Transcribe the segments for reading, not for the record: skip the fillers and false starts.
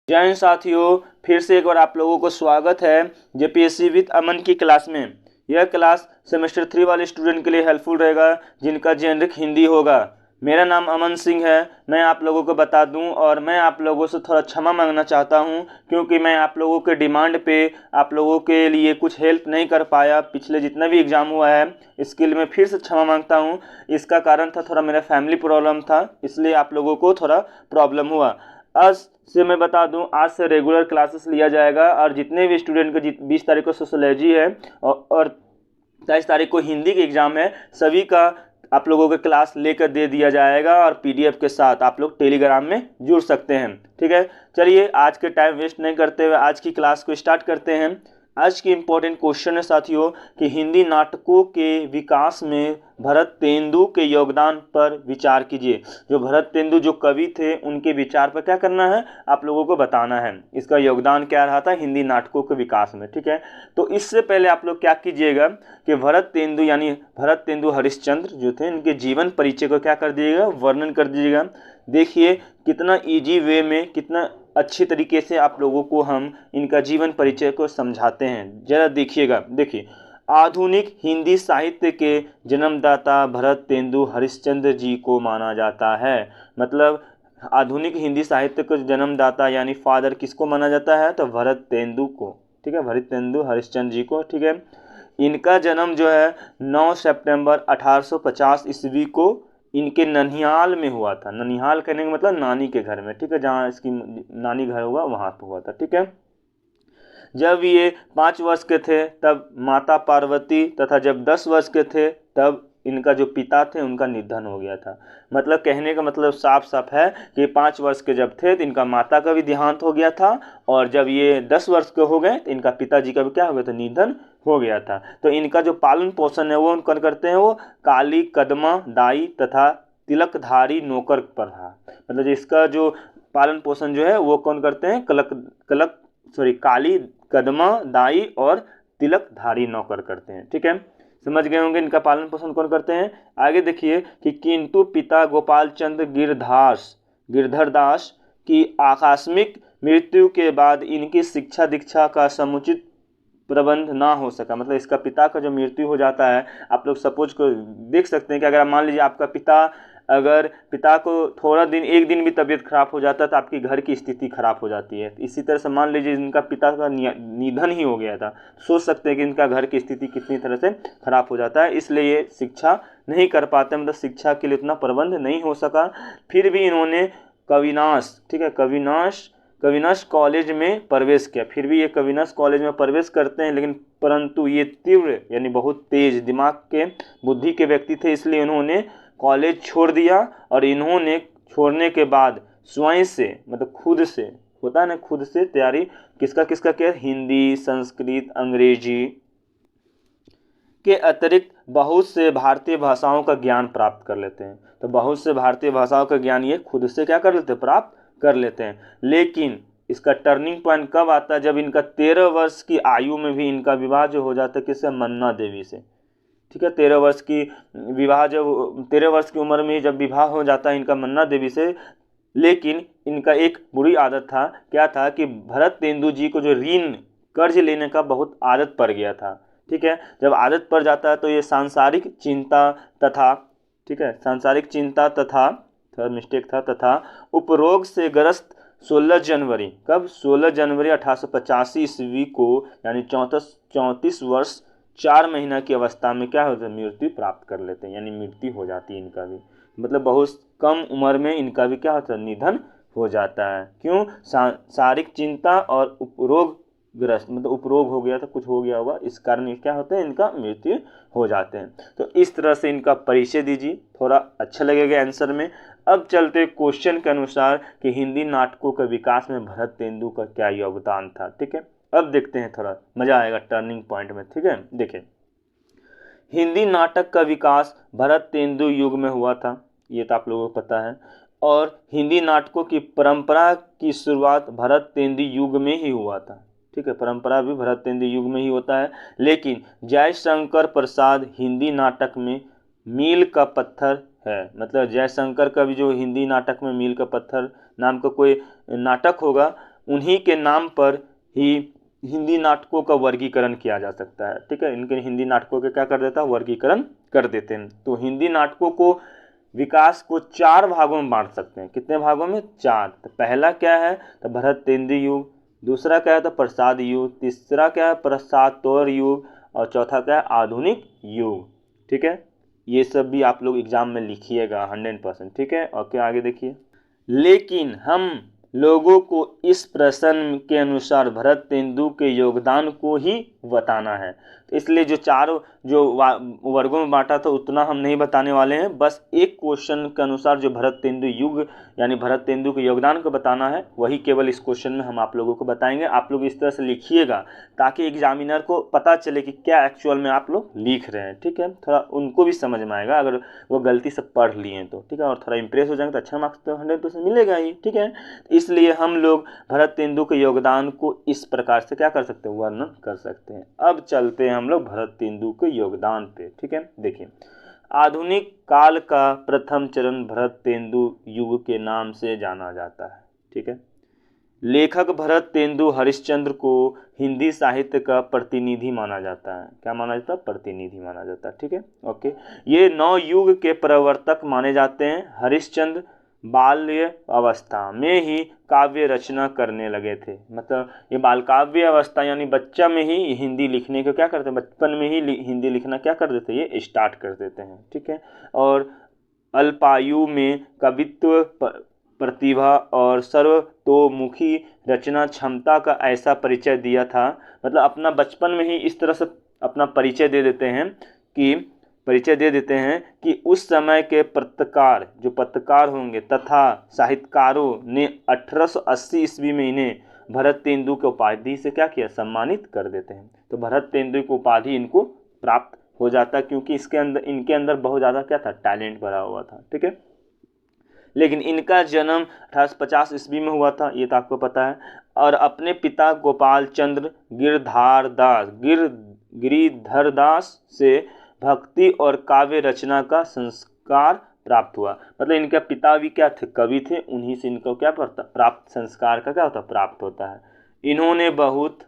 जय हिंद साथियों, फिर से एक बार आप लोगों को स्वागत है जेपीएससी विद अमन की क्लास में। यह क्लास सेमेस्टर 3 वाले स्टूडेंट के लिए हेल्पफुल रहेगा जिनका जेनरिक हिंदी होगा। मेरा नाम अमन सिंह है। मैं आप लोगों को बता दूं और मैं आप लोगों से थोड़ा क्षमा मांगना चाहता हूं क्योंकि मैं आप लोगों के डिमांड पे आप लोगों के लिए कुछ हेल्प नहीं कर पाया। पिछले जितना भी एग्ज़ाम हुआ है इसके लिए मैं फिर से क्षमा मांगता हूं। इसका कारण था थोड़ा मेरा फैमिली प्रॉब्लम था, इसलिए आप लोगों को थोड़ा प्रॉब्लम हुआ। आज से मैं बता दूं, आज से रेगुलर क्लासेस लिया जाएगा और जितने भी स्टूडेंट का 20 तारीख को सोशोलॉजी है और 23 तारीख को हिंदी के एग्ज़ाम है, सभी का आप लोगों को क्लास लेकर दे दिया जाएगा और पीडीएफ के साथ आप लोग टेलीग्राम में जुड़ सकते हैं। ठीक है, चलिए आज के टाइम वेस्ट नहीं करते हुए आज की क्लास को स्टार्ट करते हैं। आज की इम्पोर्टेंट क्वेश्चन है साथियों कि हिंदी नाटकों के विकास में भरत तेंदु के योगदान पर विचार कीजिए। जो भरत तेंदु जो कवि थे उनके विचार पर क्या करना है, आप लोगों को बताना है इसका योगदान क्या रहा था हिंदी नाटकों के विकास में। ठीक है, तो इससे पहले आप लोग क्या कीजिएगा कि भरत तेंदु यानी भरत तेंदु हरिश्चंद्र जो थे इनके जीवन परिचय को क्या कर दीजिएगा, वर्णन कर दीजिएगा। देखिए कितना इजी वे में, कितना अच्छी तरीके से आप लोगों को हम इनका जीवन परिचय को समझाते हैं। जरा देखिएगा। देखिए, आधुनिक हिंदी साहित्य के जन्मदाता भरत तेंदु हरिश्चंद्र जी को माना जाता है। मतलब आधुनिक हिंदी साहित्य के जन्मदाता यानी फादर किसको माना जाता है, तो भरत तेंदु को। ठीक है, भरत तेंदु हरिश्चंद्र जी को। ठीक है, इनका जन्म जो है 9 सितंबर 1850 ईस्वी को इनके ननिहाल में हुआ था। ननिहाल कहने का मतलब नानी के घर में। ठीक है, जहाँ इसकी नानी घर हुआ वहाँ पर हुआ था। ठीक है, जब ये 5 वर्ष के थे तब माता पार्वती तथा जब 10 वर्ष के थे तब इनका जो पिता थे उनका निधन हो गया था। मतलब कहने का मतलब साफ साफ है कि 5 वर्ष के जब थे तो इनका माता का भी देहांत हो गया था और जब ये 10 वर्ष के हो गए तो इनका पिताजी का भी क्या हो गया था, निधन हो गया था। तो इनका जो पालन पोषण है वो कौन करते हैं, वो काली कदमा दाई तथा तिलकधारी नौकर पर रहा। मतलब इसका जो पालन पोषण जो है वो कौन करते हैं, काली कदमा दाई और तिलकधारी नौकर करते हैं। ठीक है, समझ गए होंगे इनका पालन पोषण कौन करते हैं। आगे देखिए कि किंतु पिता गोपाल चंद्र गिरधर दास की आकस्मिक मृत्यु के बाद इनकी शिक्षा दीक्षा का समुचित प्रबंध ना हो सका। मतलब इसका पिता का जो मृत्यु हो जाता है, आप लोग सपोज को देख सकते हैं कि अगर मान लीजिए आपका पिता को थोड़ा दिन, एक दिन भी तबीयत खराब हो जाता है तो आपकी घर की स्थिति खराब हो जाती है। इसी तरह से मान लीजिए इनका पिता का निधन ही हो गया था, सोच सकते हैं कि इनका घर की स्थिति कितनी तरह से खराब हो जाता है। इसलिए ये शिक्षा नहीं कर पाते, मतलब शिक्षा के लिए उतना प्रबंध नहीं हो सका। फिर भी इन्होंने कविनाश, ठीक है, कविनाश कॉलेज में प्रवेश किया। फिर भी ये कविनाश कॉलेज में प्रवेश करते हैं, लेकिन परंतु ये तीव्र यानी बहुत तेज दिमाग के बुद्धि के व्यक्ति थे, इसलिए उन्होंने कॉलेज छोड़ दिया। और इन्होंने छोड़ने के बाद स्वयं से, मतलब खुद से, होता है ना, खुद से तैयारी किसका किया, हिंदी, संस्कृत, अंग्रेजी के अतिरिक्त बहुत से भारतीय भाषाओं का ज्ञान प्राप्त कर लेते हैं। तो बहुत से भारतीय भाषाओं का ज्ञान ये खुद से क्या कर लेते हैं, प्राप्त कर लेते हैं। लेकिन इसका टर्निंग पॉइंट कब आता है, जब इनका 13 वर्ष की आयु में भी इनका विवाह जो हो जाता है किससे, मन्ना देवी से। ठीक है, 13 वर्ष की विवाह, जब 13 वर्ष की उम्र में जब विवाह हो जाता है इनका मन्ना देवी से। लेकिन इनका एक बुरी आदत था, क्या था कि भरत तेंदु जी को जो ऋण कर्ज लेने का बहुत आदत पड़ गया था। ठीक है, जब आदत पड़ जाता है तो ये सांसारिक चिंता तथा, ठीक है, सांसारिक चिंता तथा, थोड़ा मिस्टेक था, तथा उपरोग से ग्रस्त 16 जनवरी, कब, 16 जनवरी 1885 ईस्वी को यानी 34 वर्ष 4 महीना की अवस्था में क्या होता है, मृत्यु प्राप्त कर लेते हैं, यानी मृत्यु हो जाती है इनका भी। मतलब बहुत कम उम्र में इनका भी क्या होता है, निधन हो जाता है। क्यों, शारीरिक चिंता और उपरोग ग्रस्त, मतलब उपरोग हो गया था, कुछ हो गया होगा, इस कारण क्या होता है, इनका मृत्यु हो जाते हैं। तो इस तरह से इनका परिचय दीजिए, थोड़ा अच्छा लगेगा आंसर में। अब चलते क्वेश्चन के अनुसार कि हिंदी नाटकों के विकास में भरत तेंदु का क्या योगदान था। ठीक है, अब देखते हैं, थोड़ा मजा आएगा टर्निंग पॉइंट में। ठीक है, देखिए, हिंदी नाटक का विकास भरत तेंदु युग में हुआ था, ये तो आप लोगों को पता है। और हिंदी नाटकों की परंपरा की शुरुआत भरत तेंदु युग में ही हुआ था। ठीक है, परंपरा भी भरत तेंदु युग में ही होता है। लेकिन जयशंकर प्रसाद हिंदी नाटक में मील का पत्थर है। मतलब जयशंकर का भी जो हिंदी नाटक में मील का पत्थर नाम का कोई नाटक होगा, उन्हीं के नाम पर ही हिंदी नाटकों का वर्गीकरण किया जा सकता है। ठीक है, इनके हिंदी नाटकों के क्या कर देता है, वर्गीकरण कर देते हैं। तो हिंदी नाटकों को विकास को 4 भागों में बांट सकते हैं। कितने भागों में, 4। तो पहला क्या है, तो भरत तेंदु युग, दूसरा क्या है, तो प्रसाद युग, तीसरा क्या है, प्रसाद तोर युग, और चौथा क्या है, आधुनिक युग। ठीक है, ये सब भी आप लोग एग्जाम में लिखिएगा 100%। ठीक है, और क्या आगे देखिए, लेकिन हम लोगों को इस प्रश्न के अनुसार भरत तेंदु के योगदान को ही बताना है। तो इसलिए जो चारों जो वर्गों में बांटा था उतना हम नहीं बताने वाले हैं, बस एक क्वेश्चन के अनुसार जो भरत तेंदु युग यानी भरत तेंदु के योगदान को बताना है, वही केवल इस क्वेश्चन में हम आप लोगों को बताएंगे। आप लोग इस तरह से लिखिएगा ताकि एग्जामिनर को पता चले कि क्या एक्चुअल में आप लोग लिख रहे हैं। ठीक है, थोड़ा उनको भी समझ में आएगा अगर वो गलती से पढ़ लिए हैं तो। ठीक है, और थोड़ा इंप्रेस हो जाएंगे तो अच्छा मार्क्स तो 100% मिलेगा ही। ठीक है, इसलिए हम लोग भरत तेंदु के योगदान को इस प्रकार से क्या कर सकते हैं, वर्णन कर सकते हैं। अब चलते हैं हम लोग भरत तेंदु के योगदान पे। ठीक है, देखिए, आधुनिक काल का प्रथम चरण भरत तेंदु युग के नाम से जाना जाता है। ठीक है, लेखक भरत तेंदु हरिश्चंद्र को हिंदी साहित्य का प्रतिनिधि माना जाता है। क्या माना जाता है, प्रतिनिधि माना जाता है। ठीक है, ओके, ये 9 युग के प्रवर्तक माने जाते हैं। हरिश्चंद्र बाल्य अवस्था में ही काव्य रचना करने लगे थे। मतलब ये बाल काव्य अवस्था यानी बच्चा में ही हिंदी लिखने को क्या करते हैं, बचपन में ही हिंदी लिखना क्या कर देते हैं, ये स्टार्ट कर देते हैं। ठीक है, और अल्पायु में कवित्व प्रतिभा और सर्वतोमुखी रचना क्षमता का ऐसा परिचय दिया था। मतलब अपना बचपन में ही इस तरह से अपना परिचय दे देते हैं कि उस समय के पत्रकार जो पत्रकार होंगे तथा साहित्यकारों ने 1880 ईस्वी में इन्हें भरत तेंदु के उपाधि से क्या किया, सम्मानित कर देते हैं। तो भरत तेंदु की उपाधि इनको प्राप्त हो जाता क्योंकि इनके अंदर बहुत ज़्यादा क्या था, टैलेंट भरा हुआ था। ठीक है, लेकिन इनका जन्म 1850 ईस्वी में हुआ था, ये तो आपको पता है। और अपने पिता गोपाल चंद्र गिरिधरदास से भक्ति और काव्य रचना का संस्कार प्राप्त हुआ। मतलब इनका पिता भी क्या थे, कवि थे, उन्हीं से इनको क्या प्राप्त संस्कार का क्या होता, प्राप्त होता है। इन्होंने बहुत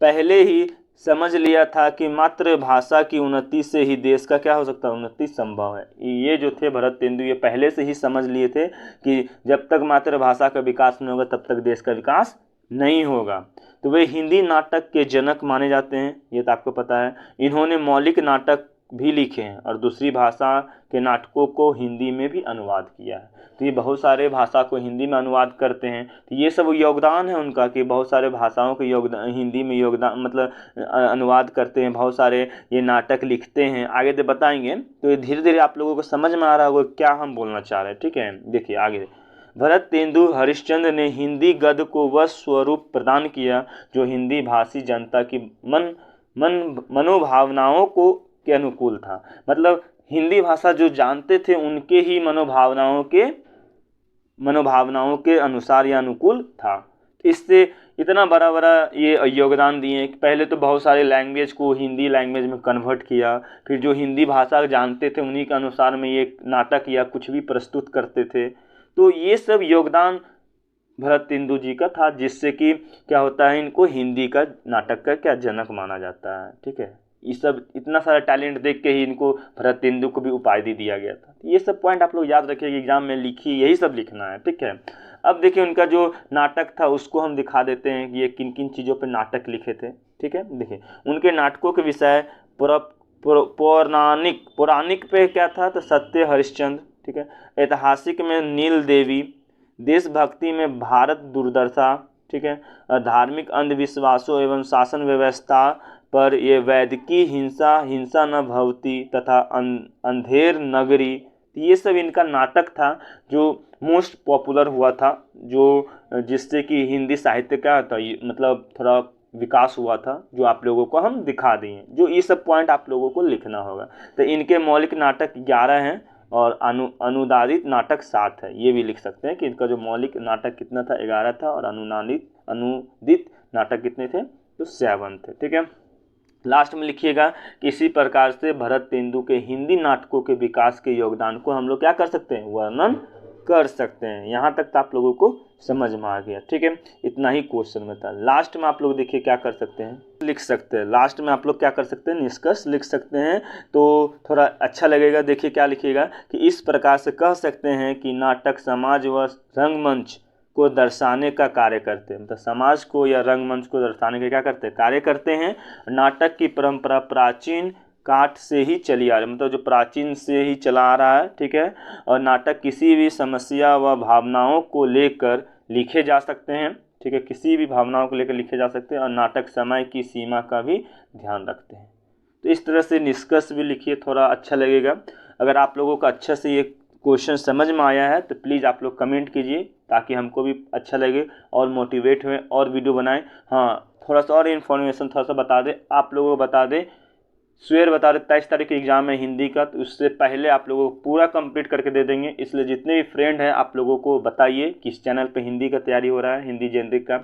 पहले ही समझ लिया था कि मातृभाषा की उन्नति से ही देश का क्या हो सकता है, उन्नति संभव है। ये जो थे भरत तेंदु, ये पहले से ही समझ लिए थे कि जब तक मातृभाषा का विकास नहीं होगा तब तक देश का विकास नहीं होगा। तो वे हिंदी नाटक के जनक माने जाते हैं, ये तो आपको पता है। इन्होंने मौलिक नाटक भी लिखे हैं और दूसरी भाषा के नाटकों को हिंदी में भी अनुवाद किया है। तो ये बहुत सारे भाषा को हिंदी में अनुवाद करते हैं। तो ये सब योगदान है उनका कि बहुत सारे भाषाओं के योगदान हिंदी में योगदान मतलब अनुवाद करते हैं, बहुत सारे ये नाटक लिखते हैं। आगे तो बताएंगे, तो ये धीरे धीरे आप लोगों को समझ में आ रहा होगा क्या हम बोलना चाह रहे हैं। ठीक है, देखिए आगे, भरत तेंदु हरिश्चंद्र ने हिंदी गद्य को वह स्वरूप प्रदान किया जो हिंदी भाषी जनता की मनोभावनाओं को के अनुकूल था। मतलब हिंदी भाषा जो जानते थे उनके ही मनोभावनाओं के अनुसार या अनुकूल था। इससे इतना बड़ा बड़ा ये योगदान दिए कि पहले तो बहुत सारे लैंग्वेज को हिंदी लैंग्वेज में कन्वर्ट किया, फिर जो हिंदी भाषा जानते थे उन्हीं के अनुसार में ये नाटक या कुछ भी प्रस्तुत करते थे। तो ये सब योगदान भरत तेंदु जी का था, जिससे कि क्या होता है, इनको हिंदी का नाटक का क्या जनक माना जाता है। ठीक है, ये सब इतना सारा टैलेंट देख के ही इनको भरत तेंदु को भी उपाधि दिया गया था। ये सब पॉइंट आप लोग याद रखिए, एग्जाम में लिखिए, यही सब लिखना है। ठीक है, अब देखिए उनका जो नाटक था उसको हम दिखा देते हैं कि ये किन किन चीज़ों पर नाटक लिखे थे। ठीक है, देखिए उनके नाटकों के विषय पौराणिक पे क्या था, तो सत्य हरिश्चंद्र। ठीक है, ऐतिहासिक में नील देवी, देशभक्ति में भारत दुर्दशा। ठीक है, धार्मिक अंधविश्वासों एवं शासन व्यवस्था पर ये वैदिकी हिंसा न भवती तथा अंधेर नगरी। ये सब इनका नाटक था जो मोस्ट पॉपुलर हुआ था, जो जिससे कि हिंदी साहित्य का था मतलब थोड़ा विकास हुआ था, जो आप लोगों को हम दिखा दिए। जो ये सब पॉइंट आप लोगों को लिखना होगा। तो इनके मौलिक नाटक 11 हैं और अनुदानित नाटक 7 है। ये भी लिख सकते हैं कि इनका जो मौलिक नाटक कितना था, 11 था, और अनुदित नाटक कितने थे, तो 7 थे। ठीक है, लास्ट में लिखिएगा कि इसी प्रकार से भरत तेंदु के हिंदी नाटकों के विकास के योगदान को हम लोग क्या कर सकते हैं, वर्णन कर सकते हैं। यहाँ तक तो आप लोगों को समझ में आ गया, ठीक है। इतना ही क्वेश्चन में था। लास्ट में आप लोग देखिए क्या कर सकते हैं, लिख सकते हैं। लास्ट में आप लोग क्या कर सकते हैं, निष्कर्ष लिख सकते हैं, तो थोड़ा अच्छा लगेगा। देखिए क्या लिखिएगा कि इस प्रकार से कह सकते हैं कि नाटक समाज व रंगमंच को दर्शाने का कार्य करते हैं। मतलब समाज को या रंगमंच को दर्शाने का क्या करते हैं, कार्य करते हैं। नाटक की परंपरा प्राचीन काट से ही चली आ रही है, मतलब जो प्राचीन से ही चला आ रहा है, ठीक है। और नाटक किसी भी समस्या व भावनाओं को लेकर लिखे जा सकते हैं, ठीक है। किसी भी भावनाओं को लेकर लिखे जा सकते हैं। और नाटक समय की सीमा का भी ध्यान रखते हैं। तो इस तरह से निष्कर्ष भी लिखिए, थोड़ा अच्छा लगेगा। अगर आप लोगों का अच्छा से ये क्वेश्चन समझ में आया है तो प्लीज़ आप लोग कमेंट कीजिए, ताकि हमको भी अच्छा लगे और मोटिवेट हुए और वीडियो बनाएं। हाँ, थोड़ा सा और इन्फॉर्मेशन थोड़ा सा बता दें, आप लोगों को बता दें, स्वेर बता रहे 23 तारीख को एग्जाम है हिंदी का, तो उससे पहले आप लोगों को पूरा कंप्लीट करके दे देंगे। इसलिए जितने भी फ्रेंड हैं आप लोगों को बताइए कि इस चैनल पे हिंदी का तैयारी हो रहा है, हिंदी जेनरिक का।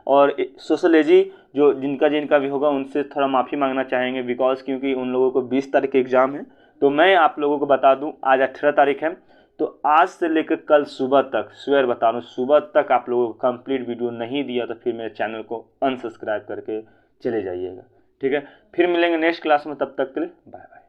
और सोशोलॉजी जो जिनका भी होगा उनसे थोड़ा माफ़ी मांगना चाहेंगे, बिकॉज क्योंकि उन लोगों को 20 तारीख के एग्ज़ाम है। तो मैं आप लोगों को बता दूँ, आज 18 तारीख है, तो आज से लेकर कल सुबह तक, स्वेर बता रहा हूँ, सुबह तक आप लोगों को कंप्लीट वीडियो नहीं दिया तो फिर मेरे चैनल को अनसब्सक्राइब करके चले जाइएगा, ठीक है। फिर मिलेंगे नेक्स्ट क्लास में, तब तक के लिए बाय बाय।